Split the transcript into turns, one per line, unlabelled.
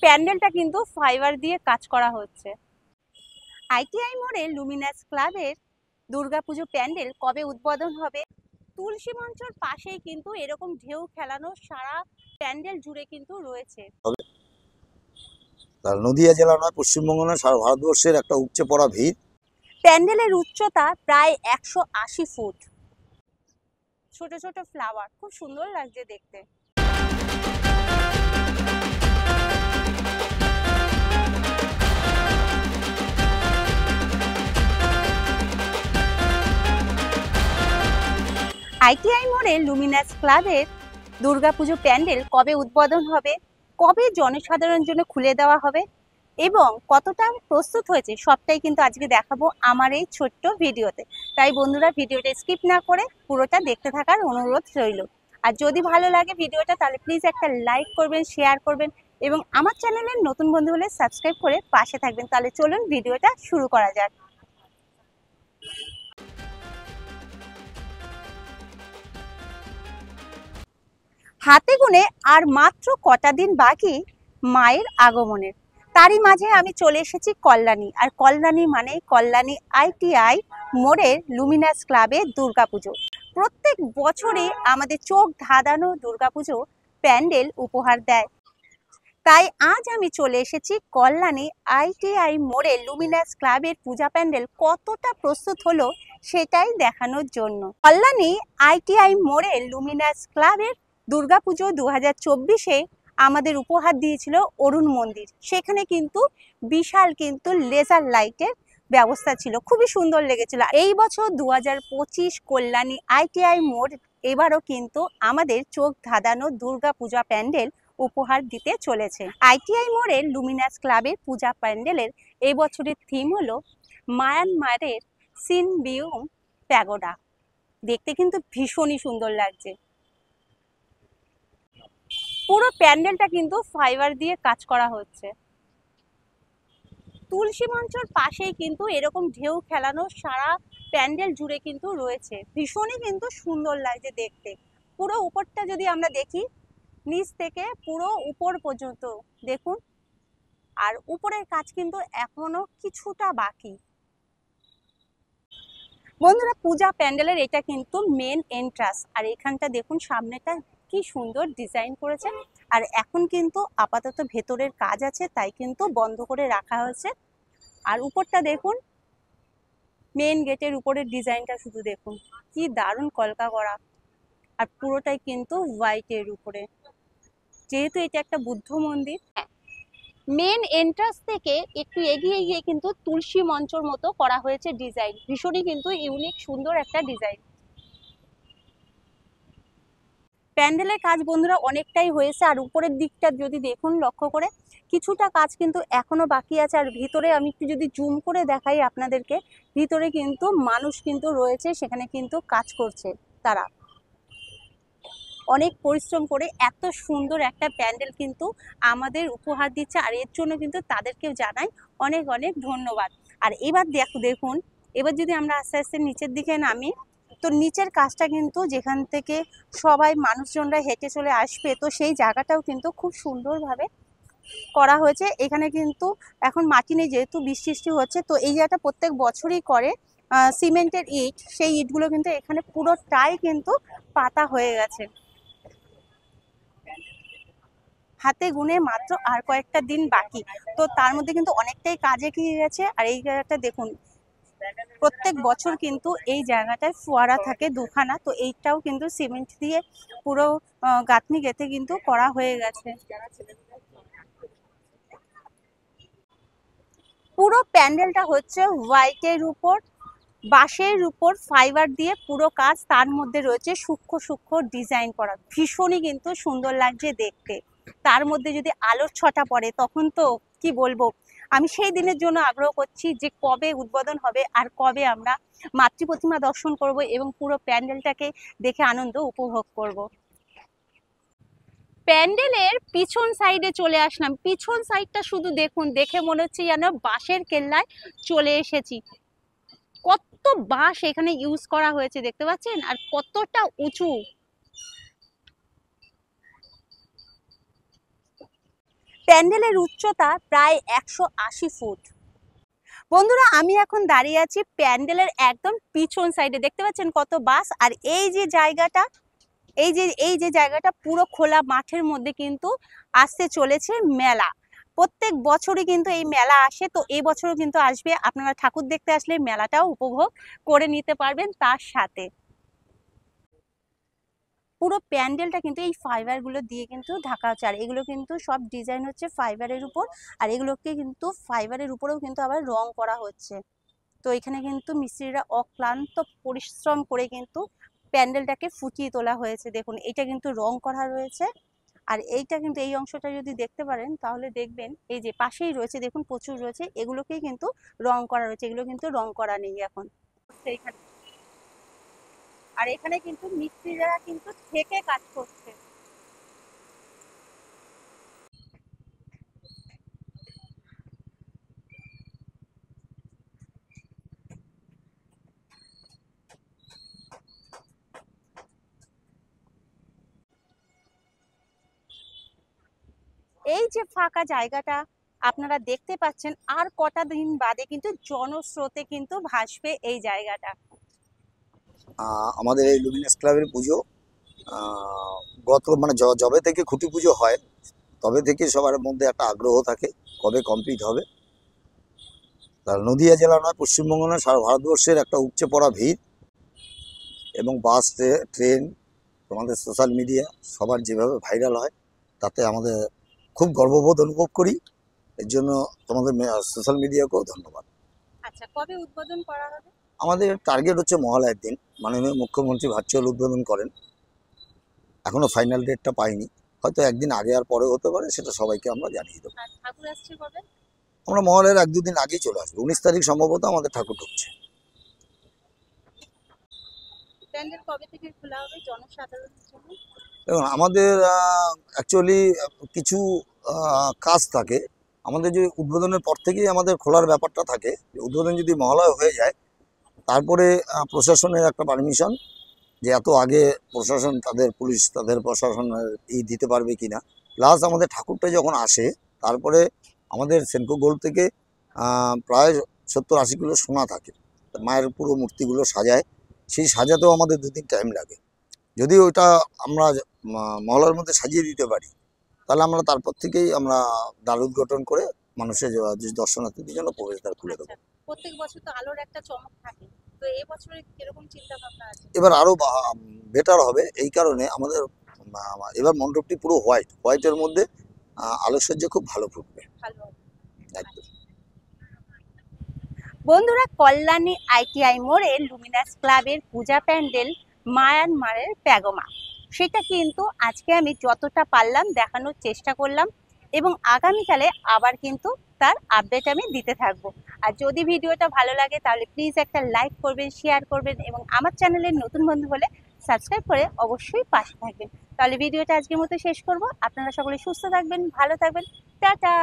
প্যান্ডেলটা কিন্তু ফাইবার দিয়ে কাজ করা হচ্ছে। আইটিআই মোড়ে লুমিনাস ক্লাবের দুর্গাপুজো প্যান্ডেল কবে উদ্বোধন হবে? তুলসী মঞ্চর পাশেই কিন্তু এরকম ঢেউ খেলানো সারা প্যান্ডেল জুড়ে কিন্তু রয়েছে।
নদিয়া জেলা নয়, পশ্চিমবঙ্গ নয়, সারা ভারতবর্ষের একটা উপচে পড়া ভিড়।
প্যান্ডেলের উচ্চতা প্রায় 180 ফুট। ছোট ছোট ফ্লাওয়ার, খুব সুন্দর লাগছে দেখতে। আইটিআই মোড়ে লুমিনাস ক্লাবের দুর্গাপুজো প্যান্ডেল কবে উদ্বোধন হবে, কবে জনসাধারণের জন্য খুলে দেওয়া হবে এবং কতটা প্রস্তুত হয়েছে সবটাই কিন্তু আজকে দেখাবো আমার এই ছোট্ট ভিডিওতে। তাই বন্ধুরা, ভিডিওটা স্কিপ না করে পুরোটা দেখতে থাকার অনুরোধ রইল। আর যদি ভালো লাগে ভিডিওটা তাহলে প্লিজ একটা লাইক করবেন, শেয়ার করবেন এবং আমার চ্যানেলের নতুন বন্ধু হলে সাবস্ক্রাইব করে পাশে থাকবেন। তাহলে চলুন ভিডিওটা শুরু করা যাক। হাতে গুনে আর মাত্র কটা দিন বাকি মায়ের আগমনের, তারই মাঝে আমি চলে এসেছি কল্যাণী। আর কল্যাণী মানে কল্যাণী আইটিআই মোড়ের লুমিনাস ক্লাবে দুর্গাপুজো। প্রত্যেক বছরই আমাদের চোখ ধাঁধানো দুর্গাপুজো প্যান্ডেল উপহার দেয়। তাই আজ আমি চলে এসেছি কল্যাণী আইটিআই মোড়ে লুমিনাস ক্লাবের পূজা প্যান্ডেল কতটা প্রস্তুত হলো সেটাই দেখানোর জন্য। কল্যাণী আইটিআই মোড়ে লুমিনাস ক্লাবের দুর্গাপুজো 2024-এ আমাদের উপহার দিয়েছিল অরুণ মন্দির। সেখানে কিন্তু বিশাল কিন্তু লেজার লাইটের ব্যবস্থা ছিল, খুবই সুন্দর লেগেছিল। এই বছর 2025 কল্যাণী আইটিআই মোড় এবারও কিন্তু আমাদের চোখ ধাঁধানো দুর্গাপূজা প্যান্ডেল উপহার দিতে চলেছে। আইটিআই মোড়ের লুমিনাস ক্লাবের পূজা প্যান্ডেলের এই বছরের থিম হলো মায়ানমারের সিনবিউম প্যাগোডা। দেখতে কিন্তু ভীষণই সুন্দর লাগছে। পুরো প্যান্ডেলটা কিন্তু ফাইবার দিয়ে কাজ করা হচ্ছে। তুলসী মঞ্চর পাশেই কিন্তু এরকম ঢেউ খেলানো সারা প্যান্ডেল জুড়ে কিন্তু রয়েছে। ভীষণই কিন্তু সুন্দর লাগছে দেখতে। পুরো উপরটা যদি আমরা দেখি, নিচ থেকে পুরো উপর পর্যন্ত দেখুন। আর উপরের কাজ কিন্তু এখনো কিছুটা বাকি। বন্ধুরা, পূজা প্যান্ডেলের এটা কিন্তু মেন এন্ট্রান্স। আর এখানটা দেখুন, সামনেটা কি সুন্দর ডিজাইন করেছে। আর এখন কিন্তু আপাতত ভেতরের কাজ আছে, তাই কিন্তু বন্ধ করে রাখা হয়েছে। আর উপরটা দেখুন, মেন গেটের উপরের ডিজাইনটা শুধু দেখুন, কি দারুণ কলকা করা। আর পুরোটাই কিন্তু হোয়াইটের উপরে, যেহেতু এটা একটা বুদ্ধ মন্দির। মেন এন্ট্রান্স থেকে একটু এগিয়ে গিয়ে কিন্তু তুলসী মঞ্চর মতো করা হয়েছে ডিজাইন। ভীষণই কিন্তু ইউনিক, সুন্দর একটা ডিজাইন। প্যান্ডেলের কাজ বন্ধুরা অনেকটাই হয়েছে। আর উপরের দিকটা যদি দেখুন লক্ষ্য করে, কিছুটা কাজ কিন্তু এখনো বাকি আছে। আর ভিতরে আমি একটু যদি জুম করে দেখাই আপনাদেরকে, ভিতরে কিন্তু মানুষ কিন্তু রয়েছে, সেখানে কিন্তু কাজ করছে। তারা অনেক পরিশ্রম করে এত সুন্দর একটা প্যান্ডেল কিন্তু আমাদের উপহার দিচ্ছে। আর এর জন্য কিন্তু তাদেরকেও জানাই অনেক অনেক ধন্যবাদ। আর এবার দেখুন, এবার যদি আমরা আস্তে আস্তে নিচের দিকে নামি, তো নিচের কাজটা কিন্তু যেখান থেকে সবাই মানুষজনরা হেঁটে চলে আসবে, তো সেই জায়গাটাও কিন্তু খুব সুন্দরভাবে করা হয়েছে। এখানে কিন্তু এখন মাটি নেই, যেহেতু বৃষ্টি হচ্ছে, তো এই জায়গাটা প্রত্যেক বছরই করে সিমেন্টের ইট, সেই ইটগুলো কিন্তু এখানে পুরোটাই কিন্তু পাতা হয়ে গেছে। হাতে গুনে মাত্র আর কয়েকটা দিন বাকি, তো তার মধ্যে কিন্তু অনেকটাই কাজ এগিয়ে গেছে। আর এই জায়গাটা দেখুন, প্রত্যেক বছর কিন্তু এই জায়গাটায় ফোয়ারা থাকে দুখানা, তো এইটাও কিন্তু সিমেন্ট দিয়ে পুরো গাঁথনি গেঁথে কিন্তু করা হয়ে গেছে। পুরো প্যান্ডেলটা হচ্ছে হোয়াইটের উপর, বাঁশের উপর ফাইবার দিয়ে পুরো কাজ, তার মধ্যে রয়েছে সূক্ষ্ম সূক্ষ্ম ডিজাইন করা। ভীষণই কিন্তু সুন্দর লাগছে দেখতে। তার মধ্যে যদি আলোর ছটা পড়ে, তখন তো কি বলবো, আমি সেই দিনের জন্য আগ্রহ করছি যে কবে উদ্বোধন হবে আর কবে আমরা মাতৃ প্রতিমা দর্শন করব এবং পুরো প্যান্ডেলটাকে দেখে আনন্দ উপভোগ করব। প্যান্ডেলের পিছন সাইডে চলে আসলাম। পিছন সাইডটা শুধু দেখুন, দেখে মনে হচ্ছে যেন বাঁশের কেল্লায় চলে এসেছি। কত বাঁশ এখানে ইউজ করা হয়েছে দেখতে পাচ্ছেন, আর কতটা উঁচু। প্যান্ডেলের উচ্চতা প্রায় 180 ফুট। বন্ধুরা, আমি এখন দাঁড়িয়ে আছি প্যান্ডেলের একদম পিছন সাইডে। দেখতে পাচ্ছেন কত বাস, আর এই যে জায়গাটা পুরো খোলা মাঠের মধ্যে কিন্তু আসতে চলেছে মেলা। প্রত্যেক বছরই কিন্তু এই মেলা আসে, তো এই বছরও কিন্তু আসবে। আপনারা ঠাকুর দেখতে আসলে মেলাটাও উপভোগ করে নিতে পারবেন তার সাথে। পুরো প্যান্ডেলটা কিন্তু এই ফাইবার গুলো দিয়ে কিন্তু ঢাকা আছে, আর এগুলো কিন্তু সব ডিজাইন হচ্ছে ফাইবারের উপর, আর এগুলোকে কিন্তু ফাইবারের উপরেও কিন্তু আবার রং করা হচ্ছে। তো এখানে কিন্তু মিস্ত্রিরা অক্লান্ত পরিশ্রম করে কিন্তু প্যান্ডেলটাকে ফুটিয়ে তোলা হয়েছে। দেখুন, এটা কিন্তু রং করা রয়েছে, আর এইটা কিন্তু এই অংশটা যদি দেখতে পারেন তাহলে দেখবেন এই যে পাশেই রয়েছে, দেখুন প্রচুর রয়েছে, এগুলোকেই কিন্তু রং করা রয়েছে, এগুলো কিন্তু রং করা নেই এখন সেইখানে। আর এখানে কিন্তু মিস্ত্রিরা কিন্তু থেকে কাজ করছে। এই যে ফাঁকা জায়গাটা আপনারা দেখতে পাচ্ছেন, আর কটা দিন বাদে কিন্তু জনস্রোতে কিন্তু ভাসবে এই জায়গাটা।
আমাদের এই লুমিনাস ক্লাবের পুজো গত মানে যবে থেকে খুঁটি পুজো হয় তবে থেকে সবার মধ্যে একটা আগ্রহ থাকে কবে কমপ্লিট হবে। আর নদিয়া জেলা নয়, পশ্চিমবঙ্গ নয়, সারা ভারতবর্ষের একটা উপচে পড়া ভিড়, এবং বাস ট্রেন তোমাদের সোশ্যাল মিডিয়া সবার যেভাবে ভাইরাল হয় তাতে আমাদের খুব গর্ববোধ অনুভব করি। এর জন্য তোমাদের সোশ্যাল মিডিয়াকেও ধন্যবাদ।
আচ্ছা, কবে উদ্বোধন করা হবে?
আমাদের টার্গেট হচ্ছে মহালয়ার দিন মাননীয় মুখ্যমন্ত্রী ভার্চুয়াল উদ্বোধন করেন। এখনো ফাইনাল ডেটটা পাইনি, হয়তো একদিন আগে আর পরে হতে পারে, সেটা সবাইকে আমরা জানিয়ে দেবো।
আর ঠাকুর আসছে কবে?
আমরা মহালয়ার 1-2 দিন আগেই চলে আসবো, 19 তারিখ সম্ভবত আমাদের ঠাকুর ঢুকছে।
প্যান্ডেল কবে থেকে খোলা হবে জনসাধারণের জন্য?
এবং আমাদের অ্যাকচুয়ালি কিছু কাজ থাকে, আমাদের যে উদ্বোধনের পর থেকেই আমাদের খোলার ব্যাপারটা থাকে। উদ্বোধন যদি মহালয়া হয়ে যায় তারপরে প্রশাসনের একটা পারমিশন, যে এত আগে প্রশাসন তাদের পুলিশ তাদের প্রশাসনের দিতে পারবে কিনা। প্লাস আমাদের ঠাকুরটা যখন আসে তারপরে আমাদের সেনকো গোল্ড থেকে প্রায় 70-80 কিলো সোনা থাকে, মায়ের পুরো মূর্তিগুলো সাজায়, সেই সাজাতেও আমাদের 2 দিন টাইম লাগে। যদি ওইটা আমরা মহলার মধ্যে সাজিয়ে দিতে পারি তাহলে আমরা তারপর থেকেই আমরা দ্বার উদ্ঘাটন করে মানুষের যে দর্শনার্থীদের জন্য প্রবেশদ্বার খুলে দেবো।
প্রত্যেক বছর তো আলোর একটা চমক থাকে, তো এই বছরে কিরকম চিন্তা ভাবনা আছে?
এবার আরো বেটার হবে, এই কারণে আমাদের এবার মণ্ডপটি পুরো হোয়াইটের মধ্যে আলোকসজ্জা খুব ভালো ফুটবে।
ভালো।
একদম।
বন্ধুরা, কল্যাণী আইটিআই মোড়ে লুমিনাস ক্লাবের পূজা প্যান্ডেল মায়ানমারের প্যাগোমা, সেটা কিন্তু আজকে আমি যতটা পারলাম দেখানোর চেষ্টা করলাম, এবং আগামীকালে আবার কিন্তু তার আপডেট আমি দিতে থাকবো। আর যদি ভিডিওটা ভালো লাগে তাহলে প্লিজ একটা লাইক করবেন, শেয়ার করবেন, এবং আমার চ্যানেলের নতুন বন্ধু হলে সাবস্ক্রাইব করে অবশ্যই পাশে থাকবেন। তাহলে ভিডিওটা আজকের মতো শেষ করব। আপনারা সকলে সুস্থ থাকবেন, ভালো থাকবেন, টাটা।